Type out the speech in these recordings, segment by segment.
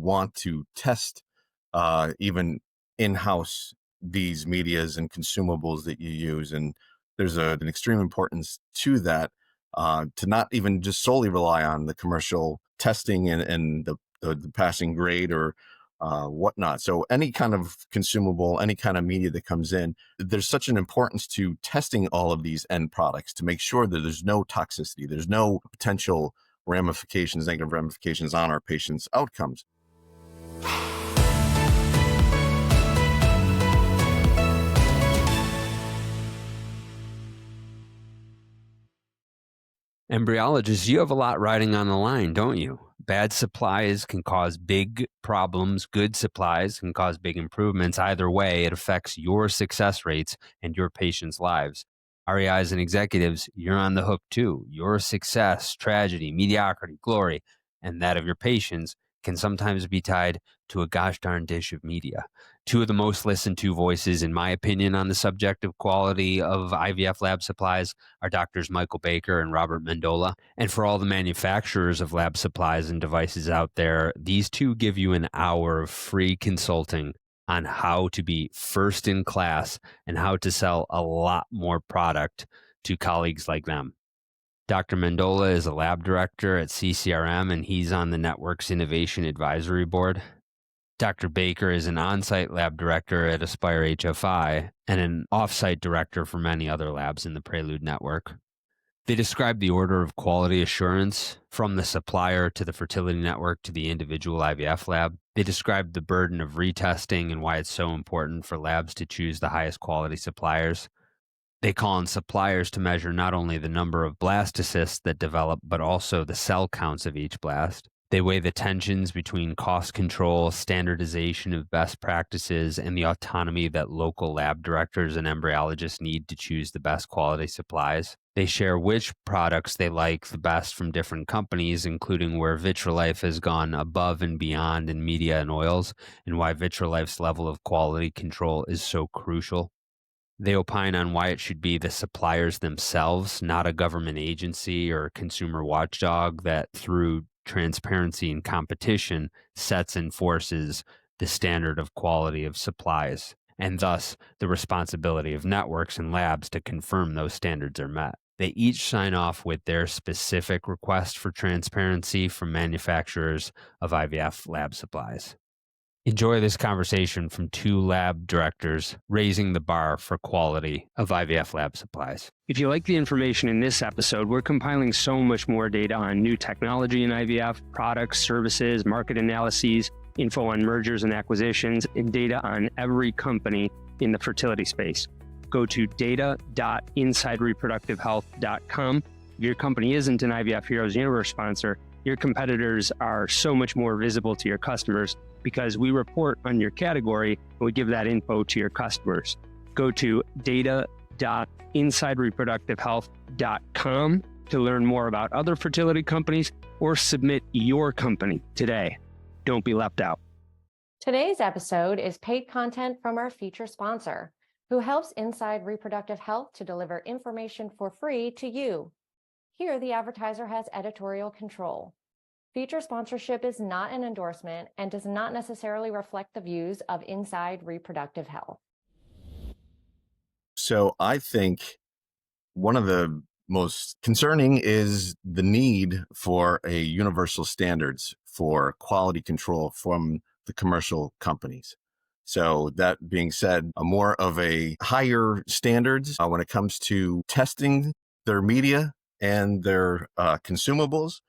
want to test even in-house these medias and consumables that you use. And there's an extreme importance to that, to not even just solely rely on the commercial testing and the passing grade or whatnot. So any kind of consumable, any kind of media that comes in, there's such an importance to testing all of these end products to make sure that there's no toxicity, there's no potential ramifications, negative ramifications on our patients' outcomes. Embryologists, you have a lot riding on the line, don't you? Bad supplies can cause big problems. Good supplies can cause big improvements. Either way, it affects your success rates and your patients' lives. REIs and executives, you're on the hook too. Your success, tragedy, mediocrity, glory, and that of your patients can sometimes be tied to a gosh darn dish of media. Two of the most listened to voices, in my opinion, on the subject of quality of IVF lab supplies are Doctors Michael Baker and Robert Mendola. And for all the manufacturers of lab supplies and devices out there, these two give you an hour of free consulting on how to be first in class and how to sell a lot more product to colleagues like them. Dr. Mendola is a lab director at CCRM, and he's on the network's Innovation Advisory Board. Dr. Baker is an on-site lab director at Aspire HFI and an off-site director for many other labs in the Prelude network. They describe the order of quality assurance from the supplier to the fertility network to the individual IVF lab. They describe the burden of retesting and why it's so important for labs to choose the highest quality suppliers. They call on suppliers to measure not only the number of blastocysts that develop, but also the cell counts of each blast. They weigh the tensions between cost control, standardization of best practices, and the autonomy that local lab directors and embryologists need to choose the best quality supplies. They share which products they like the best from different companies, including where Vitrolife has gone above and beyond in media and oils, and why Vitrolife's level of quality control is so crucial. They opine on why it should be the suppliers themselves, not a government agency or consumer watchdog that, through transparency and competition, sets and enforces the standard of quality of supplies, and thus the responsibility of networks and labs to confirm those standards are met. They each sign off with their specific request for transparency from manufacturers of IVF lab supplies. Enjoy this conversation from two lab directors raising the bar for quality of IVF lab supplies. If you like the information in this episode, we're compiling so much more data on new technology in IVF, products, services, market analyses, info on mergers and acquisitions, and data on every company in the fertility space. Go to data.insidereproductivehealth.com. If your company isn't an IVF Heroes Universe sponsor, your competitors are so much more visible to your customers because we report on your category and we give that info to your customers. Go to data.insidereproductivehealth.com to learn more about other fertility companies or submit your company today. Don't be left out. Today's episode is paid content from our feature sponsor, who helps Inside Reproductive Health to deliver information for free to you. Here, the advertiser has editorial control. Feature sponsorship is not an endorsement and does not necessarily reflect the views of Inside Reproductive Health. So I think one of the most concerning is the need for a universal standards for quality control from the commercial companies. So that being said, a more of a higher standards when it comes to testing their media and their consumables.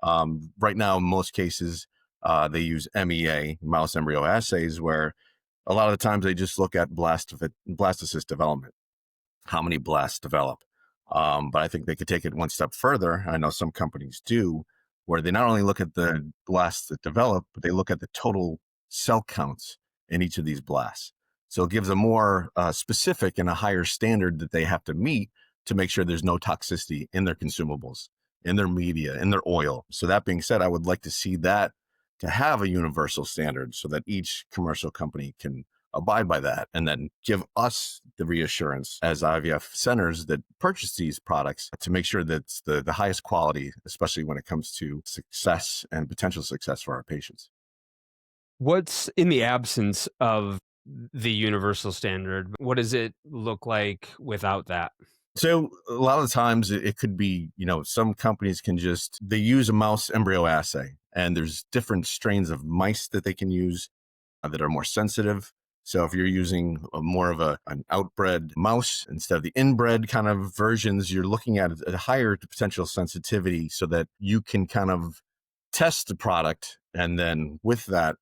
Right now, in most cases, they use MEA, mouse embryo assays, where a lot of the times they just look at blastocyst development, how many blasts develop. But I think they could take it one step further. I know some companies do, where they not only look at the blasts that develop, but they look at the total cell counts in each of these blasts. So it gives a more specific and a higher standard that they have to meet to make sure there's no toxicity in their consumables, in their media, in their oil. So that being said, I would like to see that to have a universal standard so that each commercial company can abide by that and then give us the reassurance as IVF centers that purchase these products to make sure that it's the highest quality, especially when it comes to success and potential success for our patients. What's in the absence of the universal standard? What does it look like without that? So a lot of times it could be, some companies they use a mouse embryo assay, and there's different strains of mice that they can use that are more sensitive. So if you're using more of an outbred mouse instead of the inbred kind of versions, you're looking at a higher potential sensitivity so that you can kind of test the product. And then with the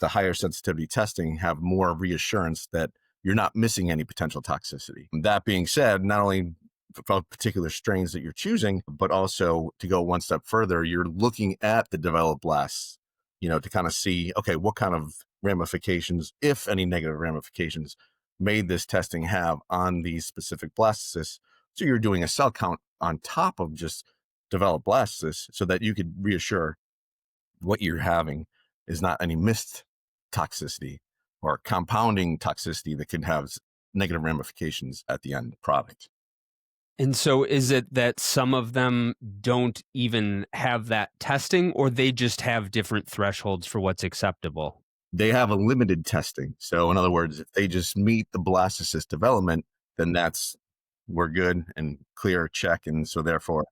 higher sensitivity testing, have more reassurance that you're not missing any potential toxicity. That being said, not only for particular strains that you're choosing, but also to go one step further, you're looking at the developed blasts, to kind of see, okay, what kind of ramifications, if any negative ramifications, may this testing have on these specific blastocysts. So you're doing a cell count on top of just developed blastocysts so that you could reassure what you're having is not any missed toxicity or compounding toxicity that could have negative ramifications at the end product. And so is it that some of them don't even have that testing, or they just have different thresholds for what's acceptable? They have a limited testing. So in other words, if they just meet the blastocyst development, then we're good and clear, check. And so therefore,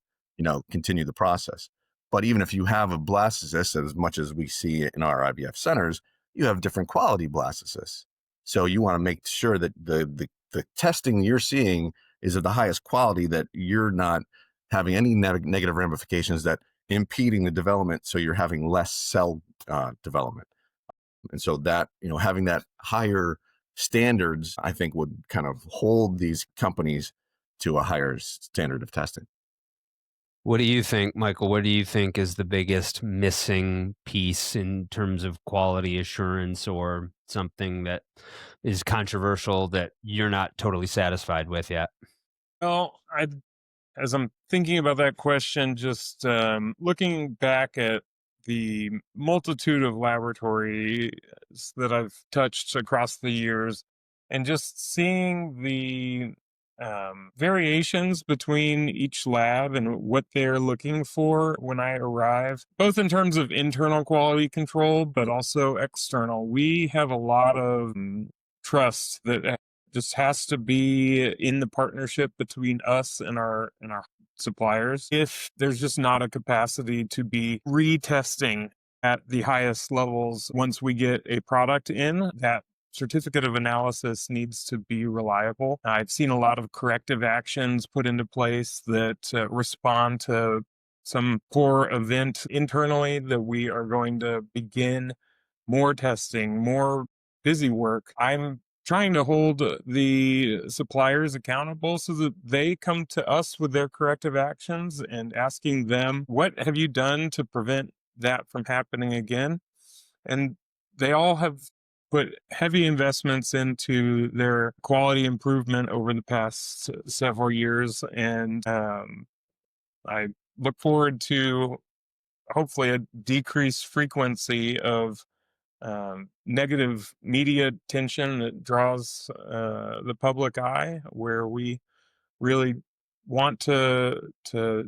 continue the process. But even if you have a blastocyst, as much as we see in our IVF centers, you have different quality blastocysts. So you want to make sure that the testing you're seeing is of the highest quality, that you're not having any negative ramifications that impeding the development. So you're having less cell development. And so that, having that higher standards, I think would kind of hold these companies to a higher standard of testing. What do you think, Michael? What do you think is the biggest missing piece in terms of quality assurance, or something that is controversial that you're not totally satisfied with yet? Well, as I'm thinking about that question, just looking back at the multitude of laboratories that I've touched across the years, and just seeing the variations between each lab and what they're looking for when I arrive, both in terms of internal quality control, but also external. We have a lot of trust that just has to be in the partnership between us and our suppliers. If there's just not a capacity to be retesting at the highest levels once we get a product in, that certificate of analysis needs to be reliable. I've seen a lot of corrective actions put into place that respond to some poor event internally, that we are going to begin more testing, more busy work. I'm trying to hold the suppliers accountable so that they come to us with their corrective actions, and asking them, what have you done to prevent that from happening again? And they all have put heavy investments into their quality improvement over the past several years. And I look forward to hopefully a decreased frequency of negative media attention that draws the public eye, where we really want to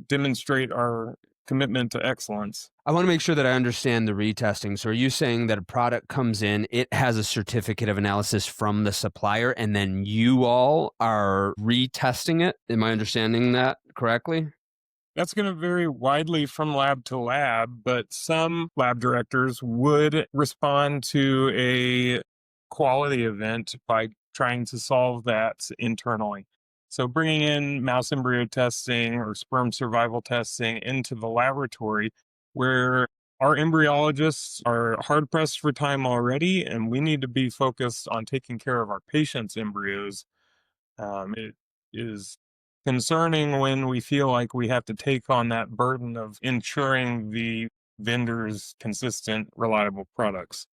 demonstrate our commitment to excellence. I want to make sure that I understand the retesting. So are you saying that a product comes in, it has a certificate of analysis from the supplier, and then you all are retesting it? Am I understanding that correctly? That's going to vary widely from lab to lab, but some lab directors would respond to a quality event by trying to solve that internally. So bringing in mouse embryo testing or sperm survival testing into the laboratory, where our embryologists are hard pressed for time already, and we need to be focused on taking care of our patients' embryos. It is concerning when we feel like we have to take on that burden of ensuring the vendor's consistent, reliable products.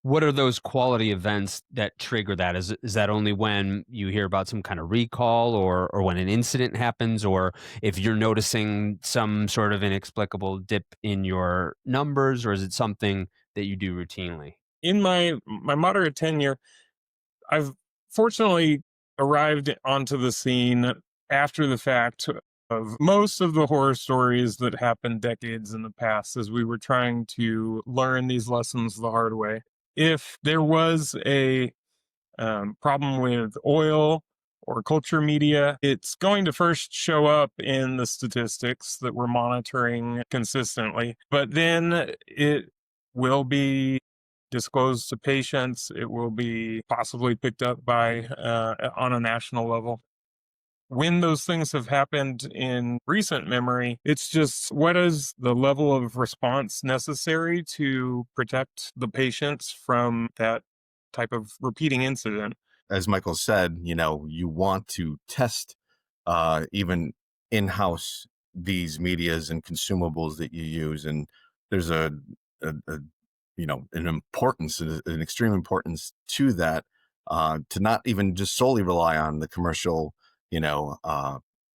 What are those quality events that trigger that? Is that only when you hear about some kind of recall, or when an incident happens, or if you're noticing some sort of inexplicable dip in your numbers, or is it something that you do routinely? In my moderate tenure, I've fortunately arrived onto the scene after the fact of most of the horror stories that happened decades in the past as we were trying to learn these lessons the hard way. If there was a problem with oil or culture media, it's going to first show up in the statistics that we're monitoring consistently, but then it will be disclosed to patients. It will be possibly picked up by on a national level. When those things have happened in recent memory, it's just what is the level of response necessary to protect the patients from that type of repeating incident. As Michael said, you want to test even in-house these medias and consumables that you use, and there's a an importance, an extreme importance to that, to not even just solely rely on the commercial,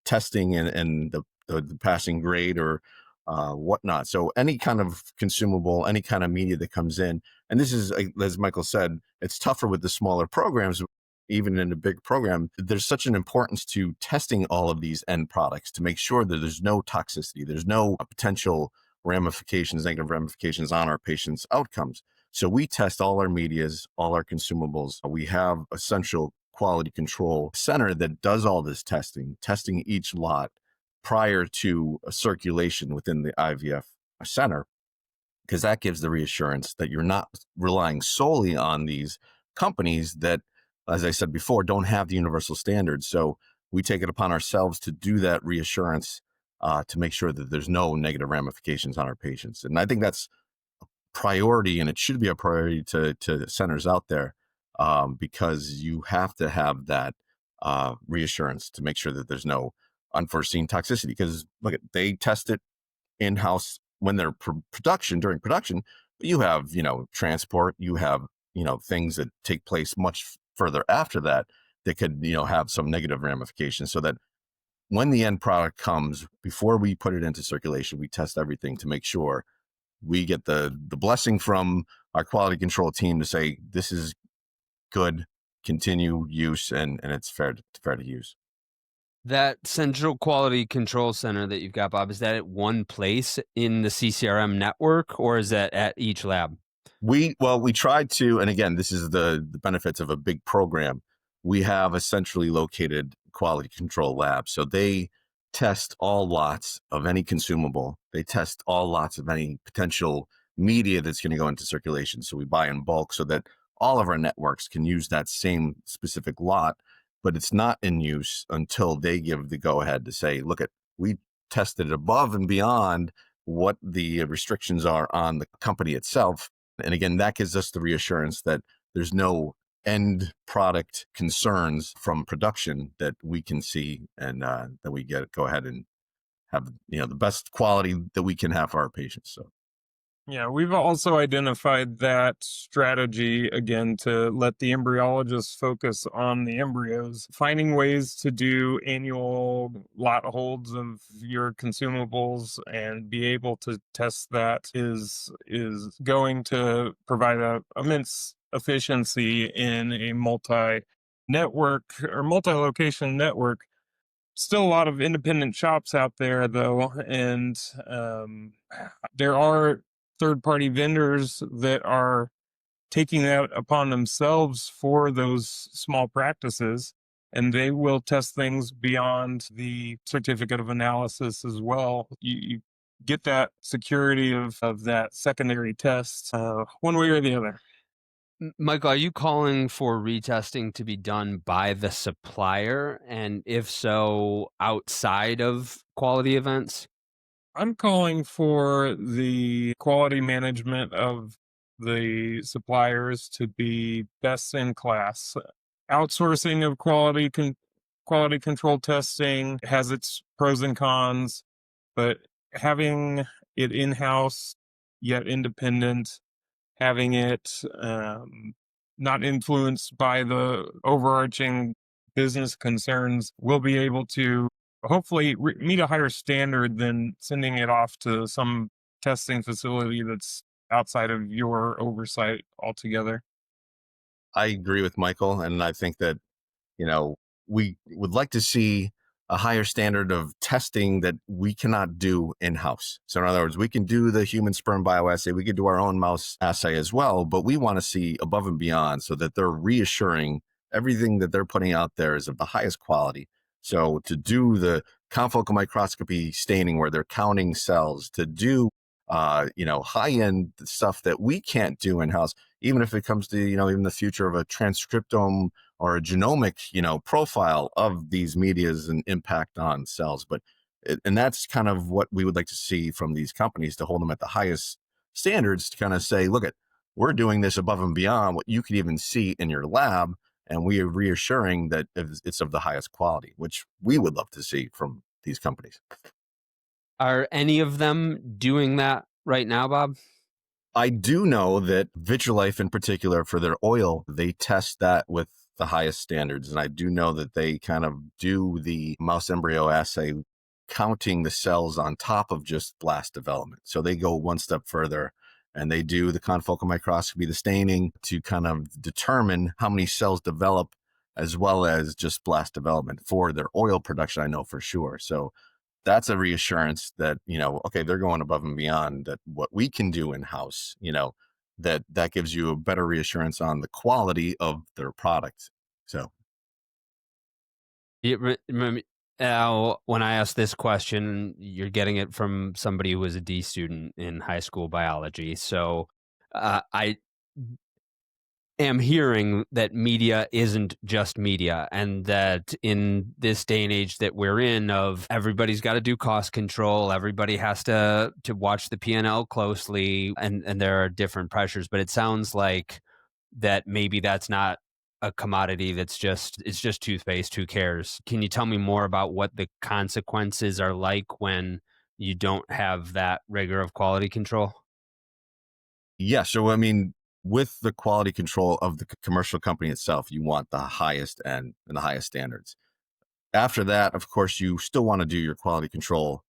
testing and the passing grade or whatnot. So any kind of consumable, any kind of media that comes in, and this is, as Michael said, it's tougher with the smaller programs. Even in a big program, there's such an importance to testing all of these end products to make sure that there's no toxicity, there's no potential ramifications, negative ramifications on our patients' outcomes. So we test all our medias, all our consumables. We have a central quality control center that does all this testing each lot prior to a circulation within the IVF center, because that gives the reassurance that you're not relying solely on these companies that, as I said before, don't have the universal standards. So we take it upon ourselves to do that reassurance to make sure that there's no negative ramifications on our patients. And I think that's a priority, and it should be a priority to centers out there, because you have to have that reassurance to make sure that there's no unforeseen toxicity. Because look, they test it in-house when they're during production, but you have, transport, you have, things that take place much further after that could, have some negative ramifications. So that when the end product comes, before we put it into circulation, we test everything to make sure we get the blessing from our quality control team to say, this is good, continue use, and it's fair to use. That central quality control center that you've got, Bob, is that at one place in the CCRM network, or is that at each lab? We tried to, and again, this is the benefits of a big program. We have a centrally located quality control lab. So they test all lots of any consumable. They test all lots of any potential media that's going to go into circulation. So we buy in bulk so that all of our networks can use that same specific lot, but it's not in use until they give the go ahead to say, look, we tested above and beyond what the restrictions are on the company itself. And again, that gives us the reassurance that there's no end product concerns from production that we can see, and that we go ahead and have, the best quality that we can have for our patients. So. Yeah, we've also identified that strategy again to let the embryologists focus on the embryos, finding ways to do annual lot holds of your consumables and be able to test that is going to provide a immense efficiency in a multi-network or multi-location network. Still a lot of independent shops out there, though, and there are third-party vendors that are taking that upon themselves for those small practices, and they will test things beyond the certificate of analysis as well. You get that security of that secondary test one way or the other. Michael, are you calling for retesting to be done by the supplier? And if so, outside of quality events? I'm calling for the quality management of the suppliers to be best in class. Outsourcing of quality control testing has its pros and cons, but having it in-house yet independent, having it not influenced by the overarching business concerns, will be able to hopefully meet a higher standard than sending it off to some testing facility that's outside of your oversight altogether. I agree with Michael, and I think that, we would like to see a higher standard of testing that we cannot do in-house. So in other words, we can do the human sperm bioassay, we could do our own mouse assay as well, but we want to see above and beyond so that they're reassuring everything that they're putting out there is of the highest quality. So to do the confocal microscopy staining where they're counting cells, to do high-end stuff that we can't do in-house, even if it comes to, even the future of a transcriptome or a genomic, profile of these medias and impact on cells. And that's kind of what we would like to see from these companies, to hold them at the highest standards, to kind of say, look, we're doing this above and beyond what you could even see in your lab. And we are reassuring that it's of the highest quality, which we would love to see from these companies. Are any of them doing that right now, Bob? I do know that Vitrolife in particular, for their oil, they test that with the highest standards. And I do know that they kind of do the mouse embryo assay, counting the cells on top of just blast development. So they go one step further and they do the confocal microscopy, the staining, to kind of determine how many cells develop, as well as just blast development for their oil production, I know for sure. So that's a reassurance that, okay, they're going above and beyond that what we can do in-house, that gives you a better reassurance on the quality of their product. So now, when I ask this question, you're getting it from somebody who was a D student in high school biology. So I am hearing that media isn't just media, and that in this day and age that we're in, of everybody's got to do cost control, everybody has to watch the P&L closely, and there are different pressures. But it sounds like that maybe that's not a commodity, it's just toothpaste. Who cares? Can you tell me more about what the consequences are like when you don't have that rigor of quality control? yeah, so with the quality control of the commercial company itself, you want the highest end and the highest standards. After that, of course, you still want to do your quality control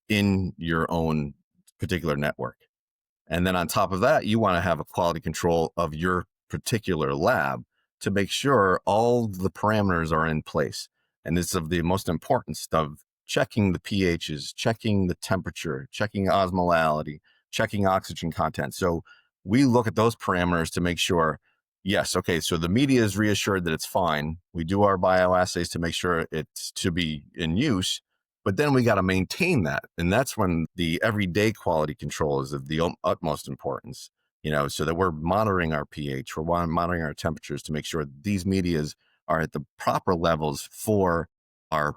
in your own particular network. And then on top of that, you want to have a quality control of your particular lab to make sure all the parameters are in place. And it's of the most importance of checking the pHs, checking the temperature, checking osmolality, checking oxygen content. So we look at those parameters to make sure, yes, okay, so the media is reassured that it's fine. We do our bioassays to make sure it's to be in use, but then we got to maintain that. And that's when the everyday quality control is of the utmost importance, so that we're monitoring our pH, we're monitoring our temperatures to make sure these medias are at the proper levels for our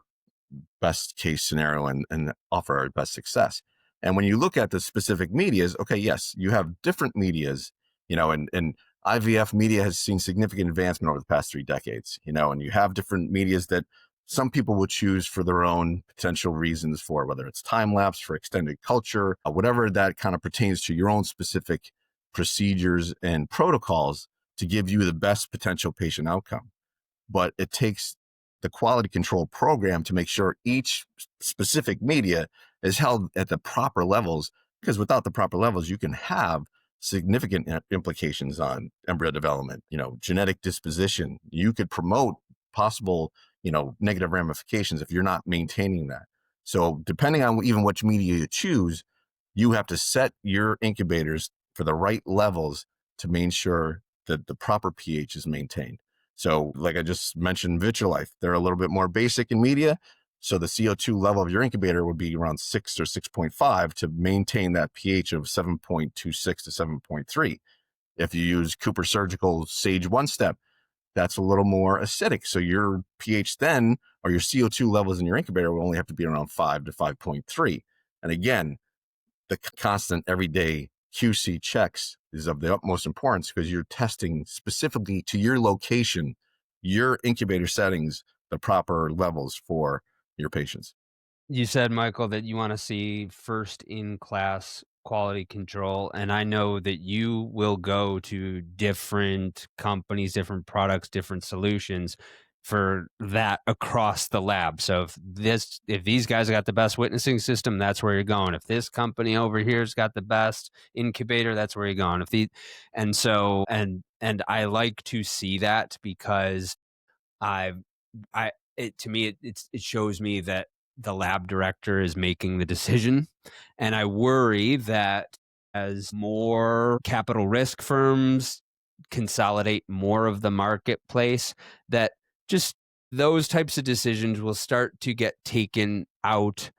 best case scenario and offer our best success. And when you look at the specific medias, okay, yes, you have different medias, and IVF media has seen significant advancement over the past 3 decades, and you have different medias that some people will choose for their own potential reasons, for whether it's time lapse, for extended culture, whatever that kind of pertains to your own specific procedures and protocols to give you the best potential patient outcome. But it takes the quality control program to make sure each specific media is held at the proper levels, because without the proper levels, you can have significant implications on embryo development, genetic disposition. You could promote possible, negative ramifications if you're not maintaining that. So depending on even which media you choose, you have to set your incubators for the right levels to make sure that the proper pH is maintained. So like I just mentioned, Vitrolife, they're a little bit more basic in media. So the CO2 level of your incubator would be around 6 or 6.5 to maintain that pH of 7.26 to 7.3. If you use Cooper Surgical Sage One Step, that's a little more acidic. So your pH then, or your CO2 levels in your incubator, will only have to be around 5 to 5.3. And again, the constant everyday QC checks is of the utmost importance, because you're testing specifically to your location, your incubator settings, the proper levels for your patients. You said, Michael, that you want to see first in class quality control. And I know that you will go to different companies, different products, different solutions for that across the lab. So if these guys got the best witnessing system, that's where you're going. If this company over here's got the best incubator, that's where you're going. And I like to see that, because I've I to me, it shows me that the lab director is making the decision. And I worry that as more capital risk firms consolidate more of the marketplace, that just those types of decisions will start to get taken out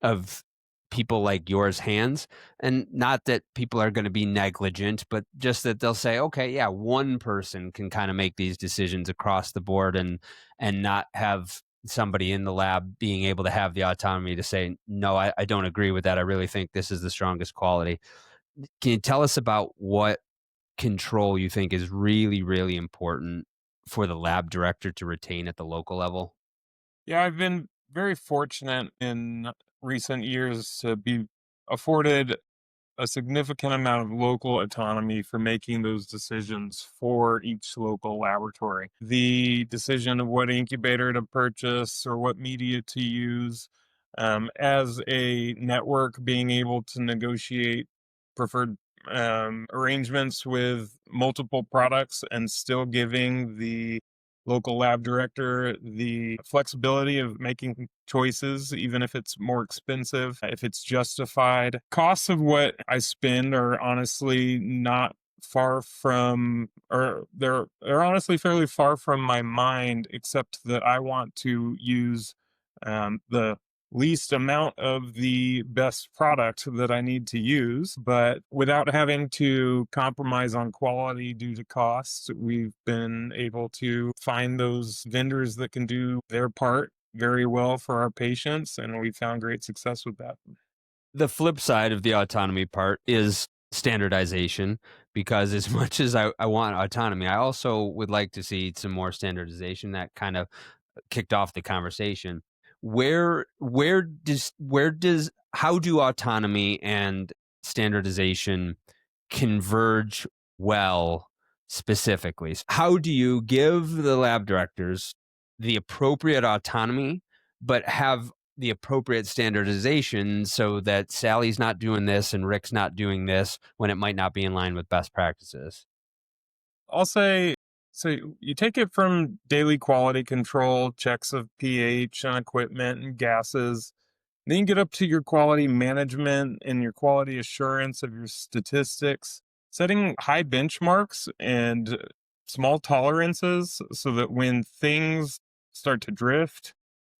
of people like yours hands. And not that people are going to be negligent, but just that they'll say, okay, yeah, one person can kind of make these decisions across the board, and not have somebody in the lab being able to have the autonomy to say, no, I don't agree with that. I really think this is the strongest quality. Can you tell us about what control you think is really, really important for the lab director to retain at the local level? Yeah, I've been very fortunate in recent years to be afforded a significant amount of local autonomy for making those decisions for each local laboratory. The decision of what incubator to purchase or what media to use, as a network, being able to negotiate preferred arrangements with multiple products and still giving the local lab director the flexibility of making choices, even if it's more expensive, if it's justified. Costs of what I spend are honestly not far from, or they're honestly fairly far from my mind, except that I want to use the least amount of the best product that I need to use, but without having to compromise on quality due to costs. We've been able to find those vendors that can do their part very well for our patients, and we found great success with that. The flip side of the autonomy part is standardization, because as much as I want autonomy, I also would like to see some more standardization. That kind of kicked off the conversation. Where does how do autonomy and standardization converge well specifically? How do you give the lab directors the appropriate autonomy, but have the appropriate standardization so that Sally's not doing this and Rick's not doing this when it might not be in line with best practices? I'll say, so you take it from daily quality control, checks of pH and equipment and gases. Then you get up to your quality management and your quality assurance of your statistics, setting high benchmarks and small tolerances so that when things start to drift,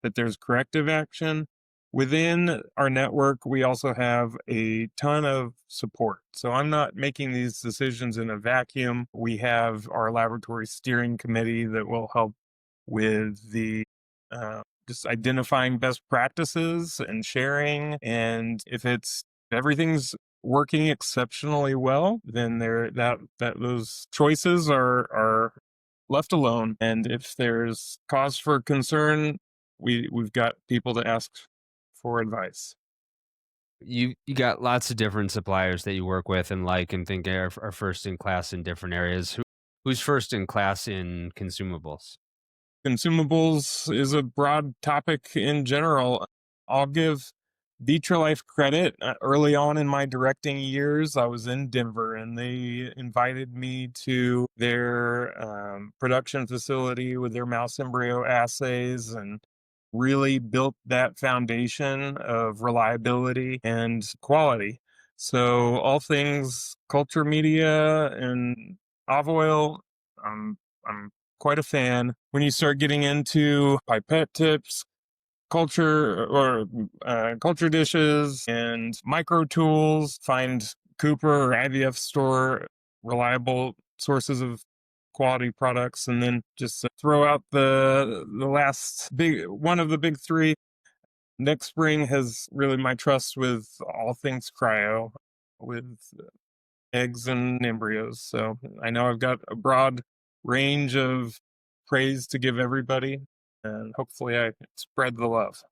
that there's corrective action. Within our network, we also have a ton of support. So I'm not making these decisions in a vacuum. We have our laboratory steering committee that will help with the just identifying best practices and sharing. And if everything's working exceptionally well, then that those choices are left alone. And if there's cause for concern, we've got people to ask for advice. You got lots of different suppliers that you work with and think are first in class in different areas. Who's first in class in consumables? Consumables is a broad topic in general. I'll give Vitrolife credit. Early on in my directing years, I was in Denver and they invited me to their production facility with their mouse embryo assays and really built that foundation of reliability and quality. So all things culture media and olive oil, I'm quite a fan. When you start getting into pipette tips, culture dishes and micro tools, find Cooper or IVF store reliable sources of quality products, and then just throw out the last big one of the big three. Next Spring has really my trust with all things cryo, with eggs and embryos. So I know I've got a broad range of praise to give everybody, and hopefully I spread the love.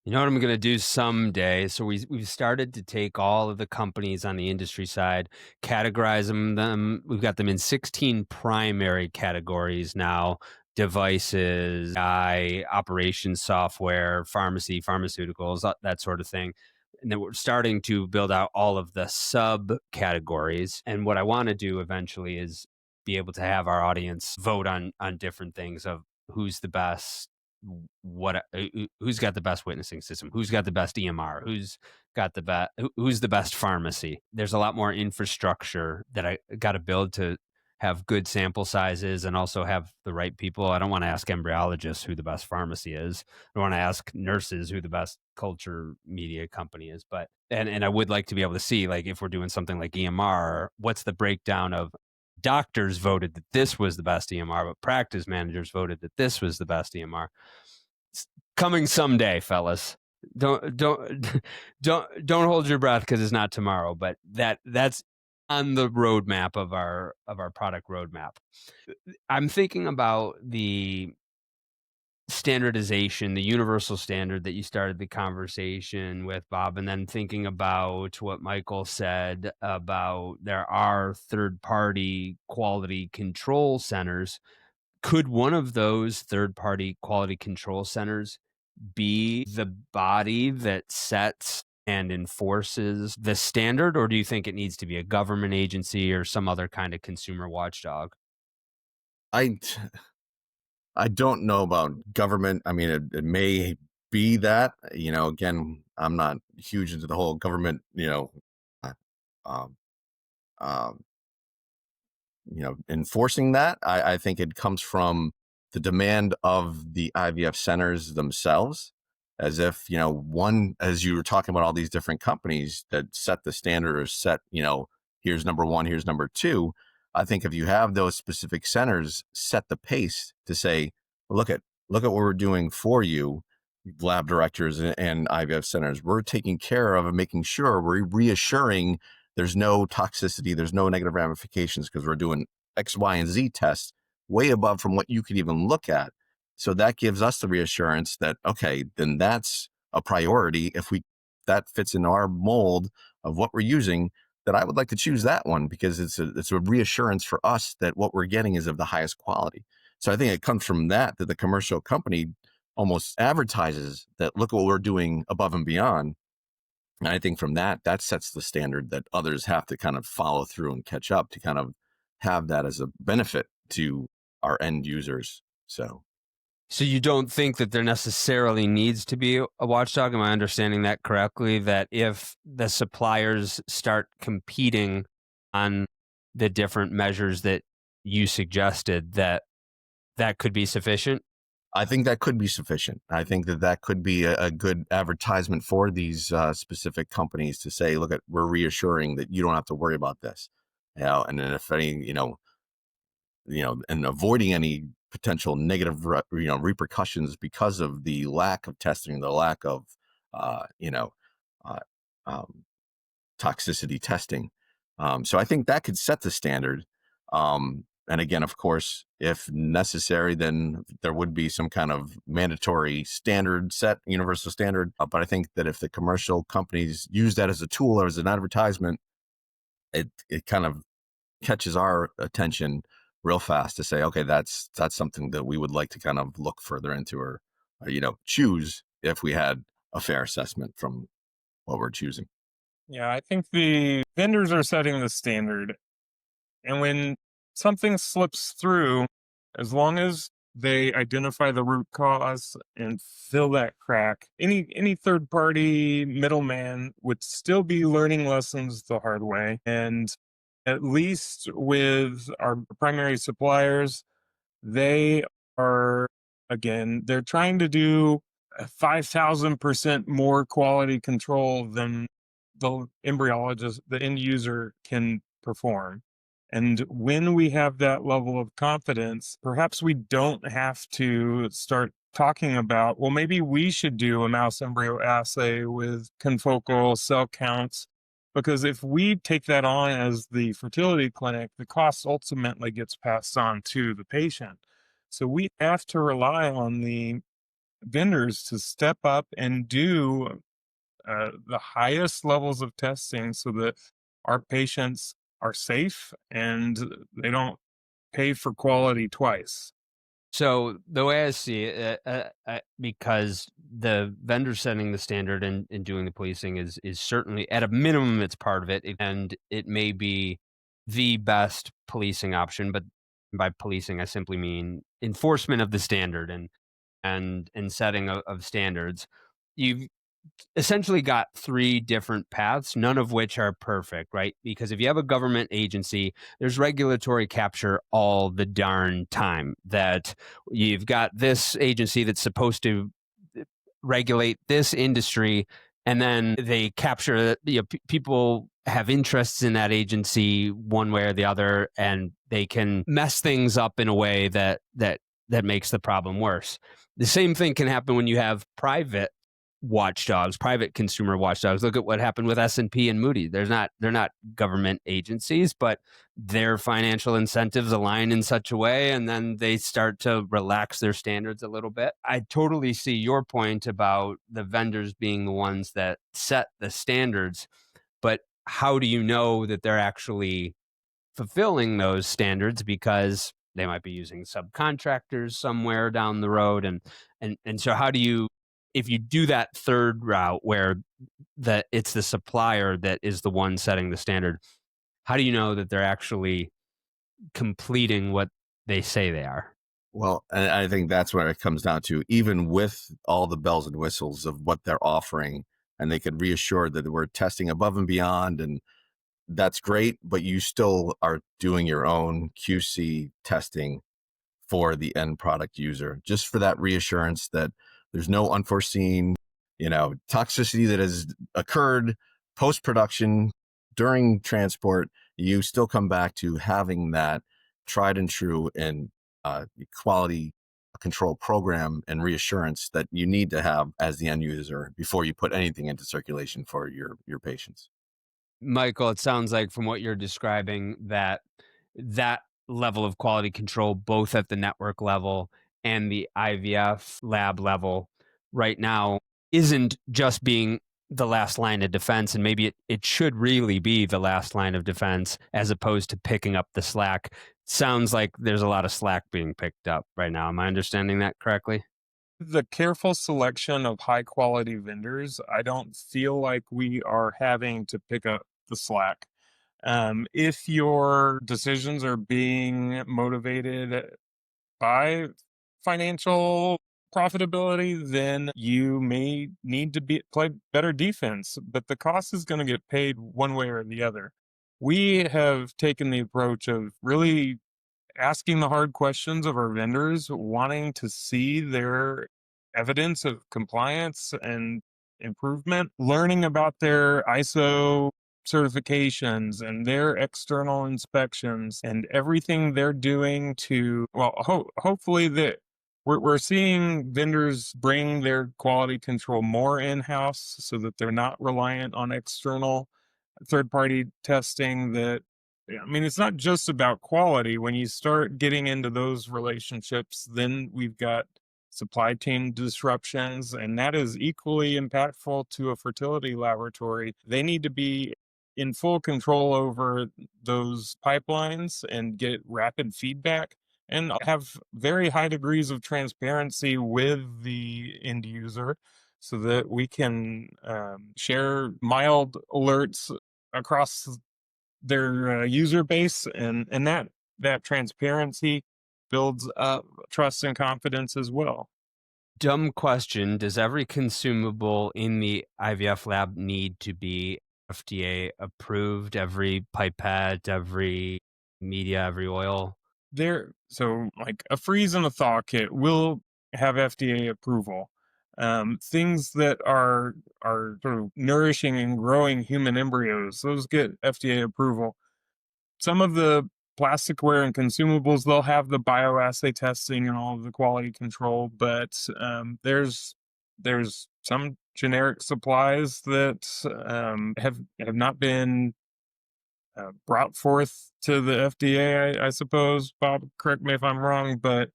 You know what I'm going to do someday? So we've started to take all of the companies on the industry side, categorize them. We've got them in 16 primary categories now: devices, operations software, pharmacy, pharmaceuticals, that sort of thing. And then we're starting to build out all of the subcategories. And what I want to do eventually is be able to have our audience vote on different things of who's the best, who's got the best witnessing system, who's got the best EMR, who's the best pharmacy. There's a lot more infrastructure that I got to build to have good sample sizes and also have the right people. I don't want to ask embryologists who the best pharmacy is. I want to ask nurses who the best culture media company is. But and I would like to be able to see, like, if we're doing something like EMR, what's the breakdown of doctors voted that this was the best EMR, but practice managers voted that this was the best EMR. It's coming someday, fellas. Don't hold your breath because it's not tomorrow, but that's on the roadmap of our product roadmap. I'm thinking about the standardization, the universal standard that you started the conversation with, Bob, and then thinking about what Michael said about there are third-party quality control centers. Could one of those third-party quality control centers be the body that sets and enforces the standard, or do you think it needs to be a government agency or some other kind of consumer watchdog? I I don't know about government. I mean, it may be that, again, I'm not huge into the whole government, uh, um, um, enforcing that. I think it comes from the demand of the IVF centers themselves, as if, one, as you were talking about all these different companies that set the standard or set, here's number one, here's number two. I think if you have those specific centers set the pace to say, look at what we're doing for you, lab directors and IVF centers. We're taking care of and making sure we're reassuring there's no toxicity, there's no negative ramifications because we're doing X, Y, and Z tests way above from what you could even look at. So that gives us the reassurance that, okay, then that's a priority. If that fits in our mold of what we're using, that I would like to choose that one because it's a reassurance for us that what we're getting is of the highest quality. So I think it comes from that the commercial company almost advertises that look at what we're doing above and beyond. And I think from that sets the standard that others have to kind of follow through and catch up to kind of have that as a benefit to our end users. So you don't think that there necessarily needs to be a watchdog? Am I understanding that correctly? That if the suppliers start competing on the different measures that you suggested, that could be sufficient? I think that could be sufficient. I think that could be a good advertisement for these specific companies to say, look, we're reassuring that you don't have to worry about this. And then if any, and avoiding any potential negative, repercussions because of the lack of testing, the lack of, uh, um, toxicity testing. So I think that could set the standard. And again, of course, if necessary, then there would be some kind of mandatory standard set, universal standard. But I think that if the commercial companies use that as a tool or as an advertisement, it kind of catches our attention real fast to say, okay, that's something that we would like to kind of look further into or choose if we had a fair assessment from what we're choosing. Yeah, I think the vendors are setting the standard. And when something slips through, as long as they identify the root cause and fill that crack, any third party middleman would still be learning lessons the hard way. And at least with our primary suppliers, they are, again, they're trying to do 5,000% more quality control than the embryologist, the end user, can perform. And when we have that level of confidence, perhaps we don't have to start talking about, well, maybe we should do a mouse embryo assay with confocal cell counts. Because if we take that on as the fertility clinic, the cost ultimately gets passed on to the patient. So we have to rely on the vendors to step up and do the highest levels of testing so that our patients are safe and they don't pay for quality twice. So the way I see it, because the vendor setting the standard and doing the policing is certainly at a minimum it's part of it, and it may be the best policing option. But by policing, I simply mean enforcement of the standard and and setting of standards, you've essentially got three different paths, none of which are perfect, right? Because if you have a government agency, there's regulatory capture all the darn time. That you've got this agency that's supposed to regulate this industry, and then they capture, people have interests in that agency one way or the other, and they can mess things up in a way that makes the problem worse. The same thing can happen when you have private watchdogs, private consumer watchdogs. Look at what happened with S&P and Moody. They're not government agencies, but their financial incentives align in such a way, and then they start to relax their standards a little bit. I totally see your point about the vendors being the ones that set the standards, but how do you know that they're actually fulfilling those standards? Because they might be using subcontractors somewhere down the road, and so how do you, if you do that third route where it's the supplier that is the one setting the standard, how do you know that they're actually completing what they say they are? Well, and I think that's where it comes down to, even with all the bells and whistles of what they're offering, and they could reassure that we're testing above and beyond, and that's great, but you still are doing your own QC testing for the end product user, just for that reassurance that there's no unforeseen, toxicity that has occurred post-production during transport. You still come back to having that tried and true and quality control program and reassurance that you need to have as the end user before you put anything into circulation for your patients. Michael, it sounds like from what you're describing that level of quality control, both at the network level and the IVF lab level right now, isn't just being the last line of defense. And maybe it should really be the last line of defense as opposed to picking up the slack. Sounds like there's a lot of slack being picked up right now. Am I understanding that correctly? The careful selection of high quality vendors, I don't feel like we are having to pick up the slack. If your decisions are being motivated by financial profitability, then you may need to play better defense, but the cost is going to get paid one way or the other. We have taken the approach of really asking the hard questions of our vendors, wanting to see their evidence of compliance and improvement, learning about their ISO certifications and their external inspections and everything they're doing to, hopefully that we're seeing vendors bring their quality control more in-house so that they're not reliant on external third-party testing. That, I mean, it's not just about quality. When you start getting into those relationships, then we've got supply chain disruptions, and that is equally impactful to a fertility laboratory. They need to be in full control over those pipelines and get rapid feedback and have very high degrees of transparency with the end user so that we can share mild alerts across their user base, and that transparency builds up trust and confidence as well. Dumb question. Does every consumable in the IVF lab need to be FDA approved? Every pipette, every media, every oil? So like a freeze and a thaw kit will have FDA approval. Things that are sort of nourishing and growing human embryos, those get FDA approval. Some of the plasticware and consumables, they'll have the bioassay testing and all of the quality control, but there's some generic supplies that have not been brought forth to the FDA, I suppose. Bob, correct me if I'm wrong, but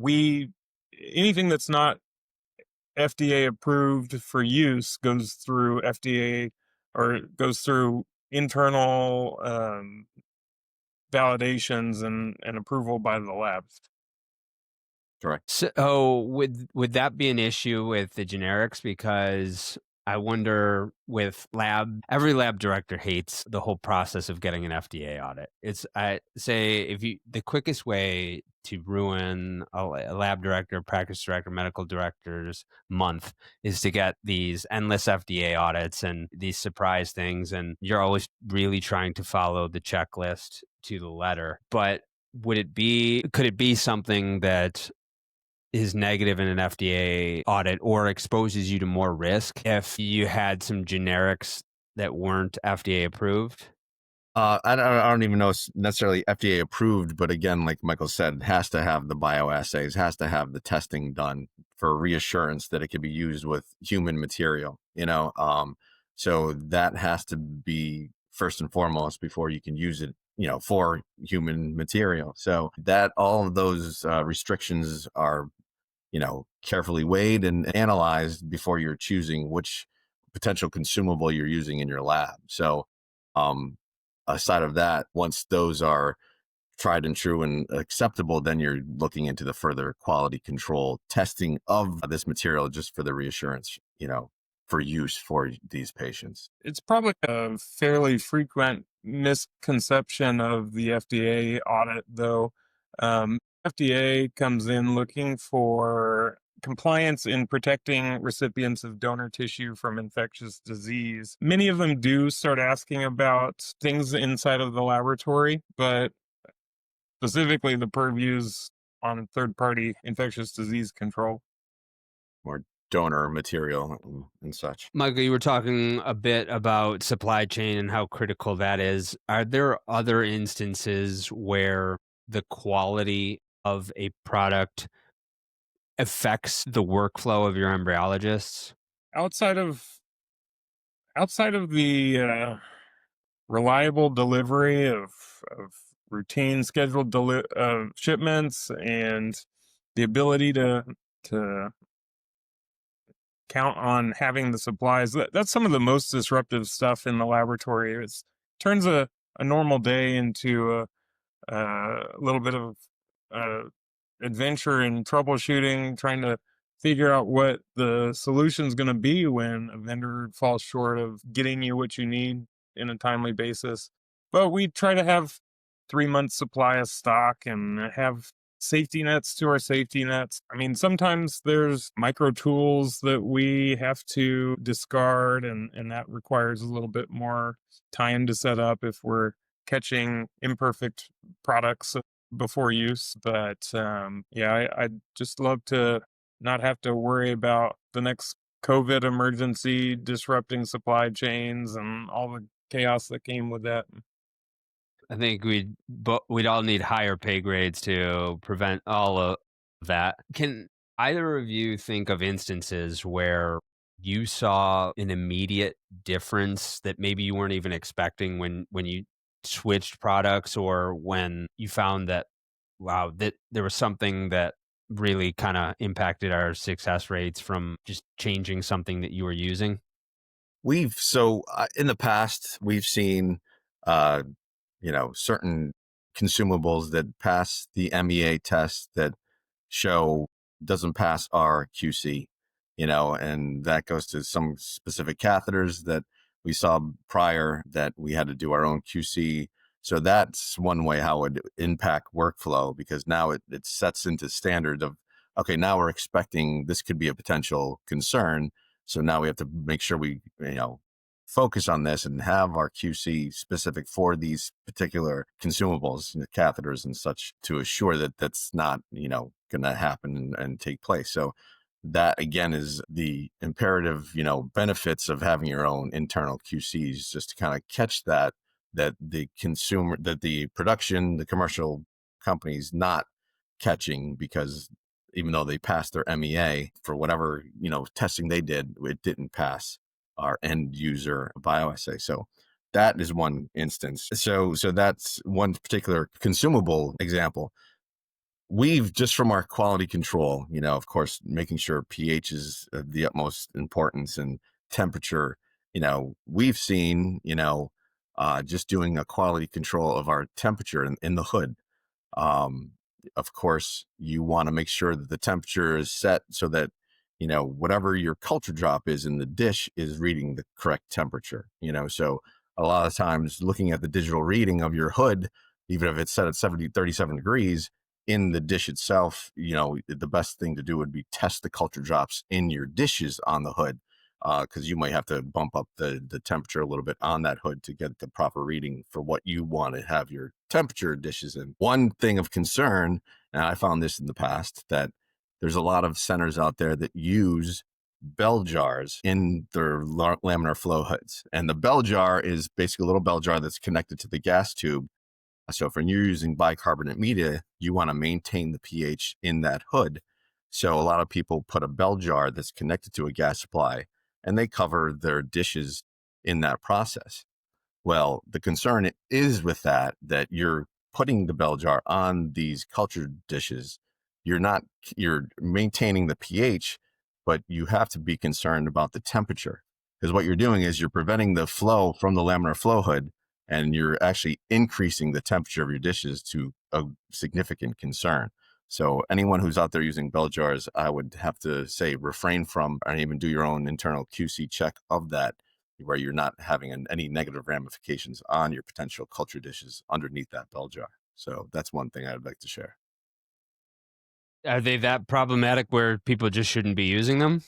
anything that's not FDA approved for use goes through FDA or goes through internal validations and approval by the lab. Correct. So would that be an issue with the generics? Because I wonder with every lab director hates the whole process of getting an FDA audit. I say the quickest way to ruin a lab director, practice director, medical director's month is to get these endless FDA audits and these surprise things. And you're always really trying to follow the checklist to the letter. But could it be something that is negative in an FDA audit or exposes you to more risk if you had some generics that weren't FDA approved? I don't even know it's necessarily FDA approved, but again, like Michael said, it has to have the bioassays, has to have the testing done for reassurance that it can be used with human material, so that has to be first and foremost before you can use it, for human material. So that all of those restrictions are, carefully weighed and analyzed before you're choosing which potential consumable you're using in your lab. So, aside of that, once those are tried and true and acceptable, then you're looking into the further quality control testing of this material just for the reassurance, for use for these patients. It's probably a fairly frequent misconception of the FDA audit, though. FDA comes in looking for compliance in protecting recipients of donor tissue from infectious disease. Many of them do start asking about things inside of the laboratory, but specifically the purviews on third-party infectious disease control. Or donor material and such. Michael, you were talking a bit about supply chain and how critical that is. Are there other instances where the quality of a product affects the workflow of your embryologists? Outside of the reliable delivery of routine scheduled shipments and the ability to count on having the supplies, that's some of the most disruptive stuff in the laboratory. It turns a normal day into a little bit of adventure and troubleshooting, trying to figure out what the solution's going to be when a vendor falls short of getting you what you need in a timely basis. But we try to have 3 months supply of stock and have safety nets to our safety nets. I mean, sometimes there's micro tools that we have to discard, and that requires a little bit more time to set up if we're catching imperfect products before use. But I'd just love to not have to worry about the next COVID emergency disrupting supply chains and all the chaos that came with that. I think we'd all need higher pay grades to prevent all of that. Can either of you think of instances where you saw an immediate difference that maybe you weren't even expecting when you switched products, or when you found that, wow, that there was something that really kind of impacted our success rates from just changing something that you were using? In the past, we've seen, certain consumables that pass the MEA test that show doesn't pass our QC, and that goes to some specific catheters that we saw prior that we had to do our own QC. So that's one way how it would impact workflow, because now it sets into standard of, okay, now we're expecting this could be a potential concern. So now we have to make sure we, focus on this and have our QC specific for these particular consumables, catheters and such, to assure that that's not, going to happen and take place. So that again is the imperative, benefits of having your own internal QCs, just to kind of catch that the production, the commercial companies not catching, because even though they passed their MEA for whatever, testing they did, it didn't pass our end user bioassay. So that is one instance. So that's one particular consumable example. We've just from our quality control, of course, making sure pH is of the utmost importance, and temperature, we've seen, just doing a quality control of our temperature in the hood. Of course, you want to make sure that the temperature is set so that, whatever your culture drop is in the dish is reading the correct temperature, so a lot of times looking at the digital reading of your hood, even if it's set at 37 degrees in the dish itself, the best thing to do would be test the culture drops in your dishes on the hood, because you might have to bump up the temperature a little bit on that hood to get the proper reading for what you want to have your temperature dishes in. One thing of concern, and I found this in the past, that there's a lot of centers out there that use bell jars in their laminar flow hoods. And the bell jar is basically a little bell jar that's connected to the gas tube. So if you're using bicarbonate media, you want to maintain the pH in that hood. So a lot of people put a bell jar that's connected to a gas supply, and they cover their dishes in that process. Well, the concern is with that you're putting the bell jar on these culture dishes. You're maintaining the pH, but you have to be concerned about the temperature, because what you're doing is you're preventing the flow from the laminar flow hood, and you're actually increasing the temperature of your dishes to a significant concern. So anyone who's out there using bell jars, I would have to say refrain from, and even do your own internal QC check of that, where you're not having any negative ramifications on your potential culture dishes underneath that bell jar. So that's one thing I'd like to share. Are they that problematic where people just shouldn't be using them?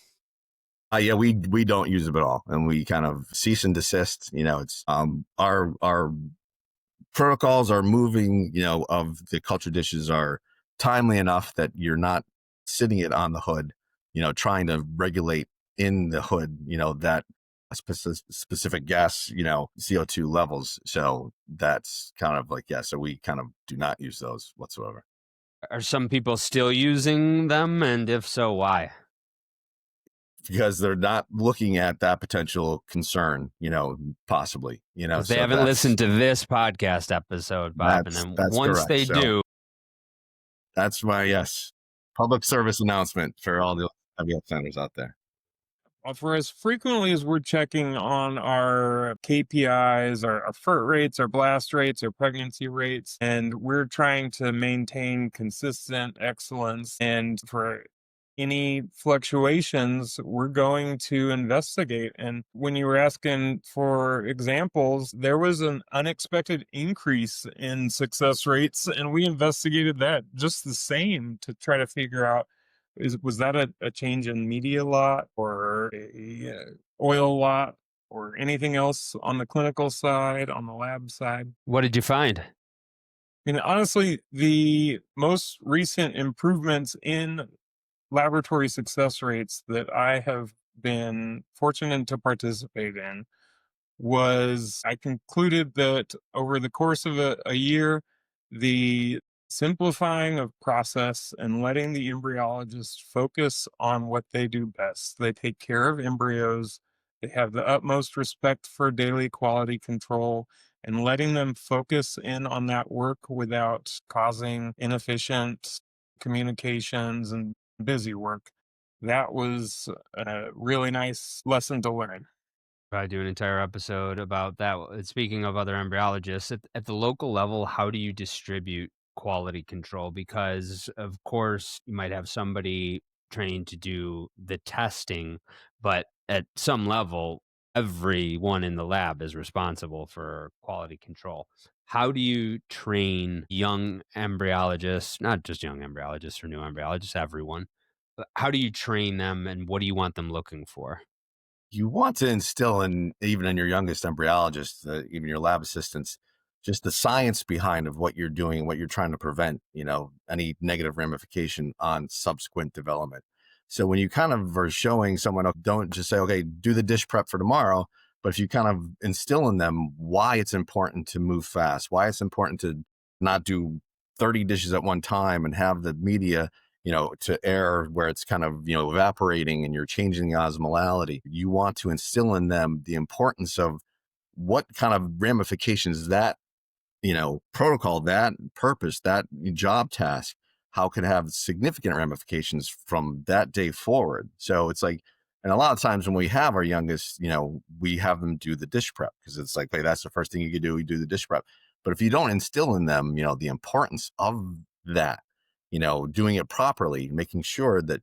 Yeah, we don't use them at all, and we kind of cease and desist. It's our protocols are moving. Of the culture dishes are timely enough that you're not sitting it on the hood. Trying to regulate in the hood. That specific gas. CO2 levels. So that's kind of like, yeah. So we kind of do not use those whatsoever. Are some people still using them? And if so, why? Because they're not looking at that potential concern, possibly, Because they so haven't listened to this podcast episode, Bob. And then that's once correct. they So do, that's my, yes, public service announcement for all the IVF centers out there. For as frequently as we're checking on our KPIs, our FERT rates, our blast rates, our pregnancy rates, and we're trying to maintain consistent excellence. And for any fluctuations, we're going to investigate. And when you were asking for examples, there was an unexpected increase in success rates, and we investigated that just the same to try to figure out, was that a change in media lot or a oil lot or anything else on the clinical side, on the lab side? what did you find? And honestly, the most recent improvements in laboratory success rates that I have been fortunate to participate in was, I concluded that over the course of a year, the simplifying of process and letting the embryologists focus on what they do best. They take care of embryos. They have the utmost respect for daily quality control, and letting them focus in on that work without causing inefficient communications and busy work. That was a really nice lesson to learn. Probably do an entire episode about that. Speaking of other embryologists, at the local level, how do you distribute quality control? Because, of course, you might have somebody trained to do the testing, but at some level, everyone in the lab is responsible for quality control. How do you train young embryologists, not just young embryologists or new embryologists, everyone? But how do you train them, and what do you want them looking for? You want to instill even in your youngest embryologists, even your lab assistants, just the science behind of what you're doing, what you're trying to prevent, any negative ramification on subsequent development. So when you kind of are showing someone, don't just say, okay, do the dish prep for tomorrow, but if you kind of instill in them why it's important to move fast, why it's important to not do 30 dishes at one time and have the media to air where it's kind of, evaporating and you're changing the osmolality. You want to instill in them the importance of what kind of ramifications that, protocol, that purpose, that job task, how could have significant ramifications from that day forward. So it's like, and a lot of times when we have our youngest, we have them do the dish prep because it's like, hey, that's the first thing you could do. You do the dish prep. But if you don't instill in them, the importance of that, doing it properly, making sure that,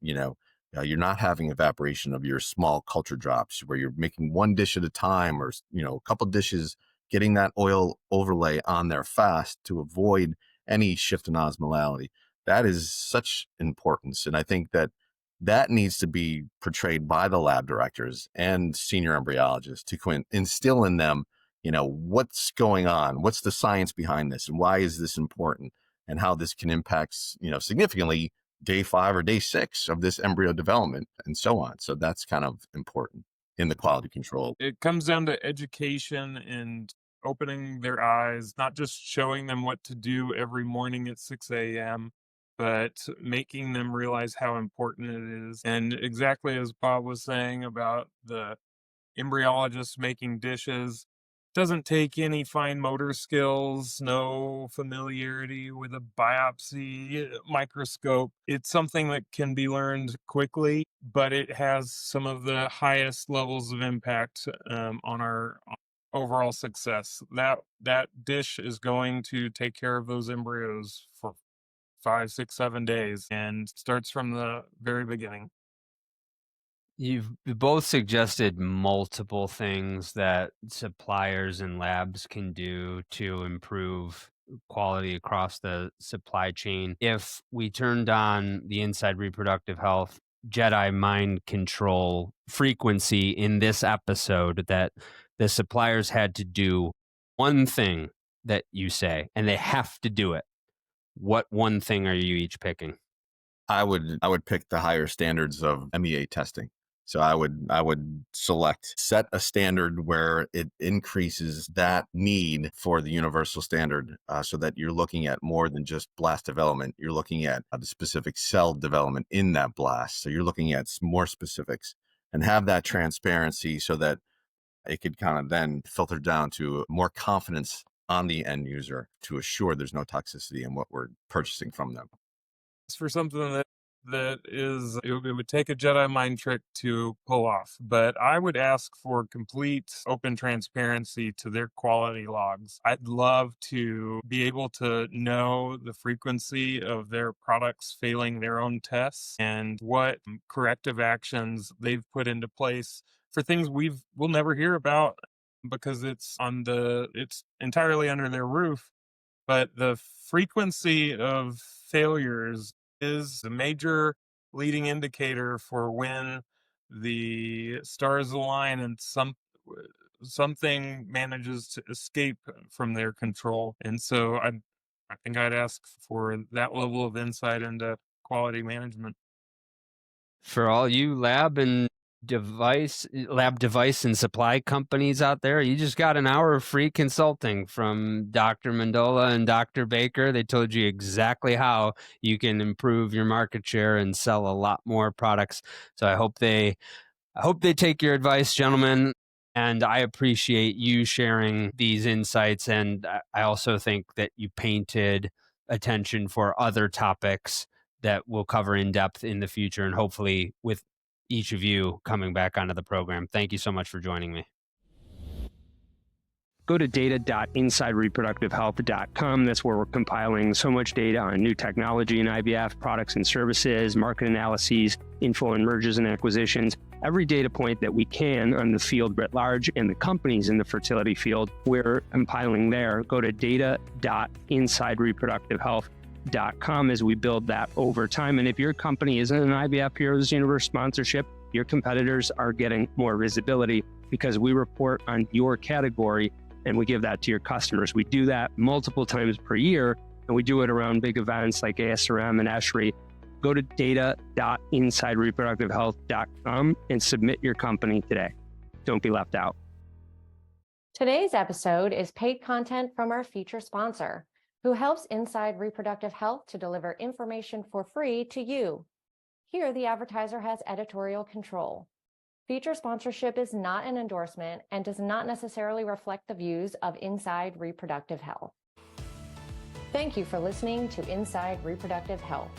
You're not having evaporation of your small culture drops where you're making one dish at a time, or a couple dishes, getting that oil overlay on there fast to avoid any shift in osmolality. That is such importance. And I think that needs to be portrayed by the lab directors and senior embryologists to instill in them, what's going on, what's the science behind this, and why is this important, and how this can impact, significantly day 5 or day 6 of this embryo development, and so on. So that's kind of important in the quality control. It comes down to education and opening their eyes, not just showing them what to do every morning at 6 a.m., but making them realize how important it is. And exactly as Bob was saying about the embryologist making dishes, doesn't take any fine motor skills, no familiarity with a biopsy microscope. It's something that can be learned quickly, but it has some of the highest levels of impact on our overall success. That dish is going to take care of those embryos for 5, 6, 7 days, and starts from the very beginning. You've both suggested multiple things that suppliers and labs can do to improve quality across the supply chain. If we turned on the Inside Reproductive Health Jedi mind control frequency in this episode, that the suppliers had to do one thing that you say, and they have to do it, what one thing are you each picking? I would pick the higher standards of MEA testing. So I would set a standard where it increases that need for the universal standard, so that you're looking at more than just blast development. You're looking at the specific cell development in that blast. So you're looking at more specifics, and have that transparency so that it could kind of then filter down to more confidence on the end user to assure there's no toxicity in what we're purchasing from them. It's for something that is, it would take a Jedi mind trick to pull off, but I would ask for complete open transparency to their quality logs. I'd love to be able to know the frequency of their products failing their own tests and what corrective actions they've put into place for things we'll never hear about because it's entirely under their roof. But the frequency of failures is a major leading indicator for when the stars align and something manages to escape from their control. And so I think I'd ask for that level of insight into quality management. For all you lab device and supply companies out there, you just got an hour of free consulting from Dr. Mendola and Dr. Baker. They told you exactly how you can improve your market share and sell a lot more products. So I hope they take your advice, gentlemen. And I appreciate you sharing these insights. And I also think that you painted attention for other topics that we'll cover in depth in the future, and hopefully with each of you coming back onto the program. Thank you so much for joining me. Go to data.insidereproductivehealth.com. That's where we're compiling so much data on new technology in IVF, products and services, market analyses, info and mergers and acquisitions, every data point that we can on the field writ large and the companies in the fertility field, we're compiling there. Go to data.insidereproductivehealth.com as we build that over time. And if your company isn't an IVF Heroes Universe sponsorship, your competitors are getting more visibility because we report on your category and we give that to your customers. We do that multiple times per year, and we do it around big events like ASRM and ESHRE. Go to data.insidereproductivehealth.com and submit your company today. Don't be left out. Today's episode is paid content from our feature sponsor, who helps Inside Reproductive Health to deliver information for free to you. Here, the advertiser has editorial control. Feature sponsorship is not an endorsement and does not necessarily reflect the views of Inside Reproductive Health. Thank you for listening to Inside Reproductive Health.